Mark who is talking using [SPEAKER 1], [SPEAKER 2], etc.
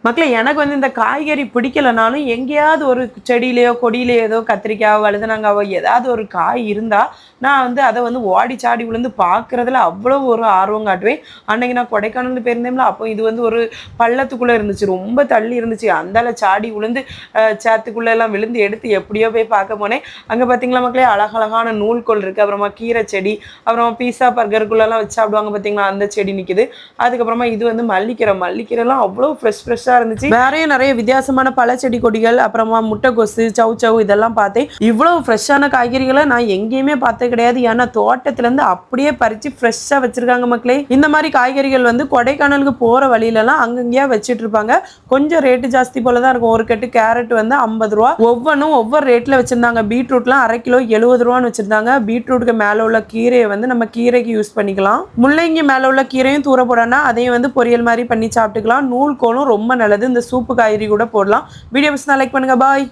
[SPEAKER 1] மக்களே எனக்கு வந்து இந்த காய்கறி பிடிக்கலனாலும் எங்கேயாவது ஒரு செடியிலையோ கொடியிலையோ ஏதோ கத்திரிக்காவோ வழுதுனாங்காவோ ஏதாவது ஒரு காய் இருந்தால் நான் வந்து அதை வந்து ஓடி சாடி விழுந்து பார்க்குறதுல அவ்வளோ ஒரு ஆர்வம் காட்டுவேன். அன்னைக்கு நான் கொடைக்கானல் போயிருந்தேன்ல, அப்போ இது வந்து ஒரு பள்ளத்துக்குள்ளே இருந்துச்சு, ரொம்ப தள்ளி இருந்துச்சு. அந்தால சாடி விழுந்து சேத்துக்குள்ளே எல்லாம் விழுந்து எடுத்து எப்படியோ போய் பார்க்க போனேன். அங்கே பார்த்தீங்களா மக்களே, அழகழகான நூல்கோல் இருக்குது, அப்புறமா கீரை செடி, அப்புறமா பீஸா பர்கருக்குள்ளெல்லாம் வச்சு சாப்பிடுவாங்க பார்த்தீங்களா, அந்த செடி நிற்கிது. அதுக்கப்புறமா இது வந்து மல்லிக்கீரைலாம் அவ்வளோ ஃப்ரெஷ்ஷாக இருந்துச்சு. வேறையும் நிறைய வித்தியாசமான பழ செடி கொடிகள், அப்புறமா முட்டைக்கோசு, சவு இதெல்லாம் பார்த்தேன். இவ்வளோ ஃப்ரெஷ்ஷான காய்கறிகளை நான் எங்கேயுமே பார்த்தது கிடையாது. ஏன்னா தோட்டத்திலேருந்து அப்படியே பறித்து ஃப்ரெஷ்ஷாக வச்சுருக்காங்க மக்களே. இந்த மாதிரி காய்கறிகள் வந்து கொடைக்கானலுக்கு போகிற வழியிலலாம் அங்கங்கேயா வச்சுட்டு இருப்பாங்க. கொஞ்சம் ரேட்டு ஜாஸ்தி போல தான் இருக்கும். ஒரு கட்டு கேரட் வந்து 50 ரூபா, ஒவ்வொன்றும் ஒவ்வொரு ரேட்டில் வச்சுருந்தாங்க. பீட்ரூட்லாம் அரை கிலோ 70 ரூபான்னு வச்சுருந்தாங்க. பீட்ரூட்டுக்கு மேலே உள்ள கீரையை வந்து நம்ம கீரைக்கு யூஸ் பண்ணிக்கலாம். முள்ளங்கி மேலே உள்ள கீரையும் தூர போடனா அதையும் வந்து பொரியல் மாதிரி பண்ணி சாப்பிட்டுக்கலாம். நூல்கோலும் ரொம்ப நல்லது, இந்த சூப்பு காய்கறி கூட போடலாம். வீடியோ பிடிச்சா லைக் பண்ணுங்க. பாய்.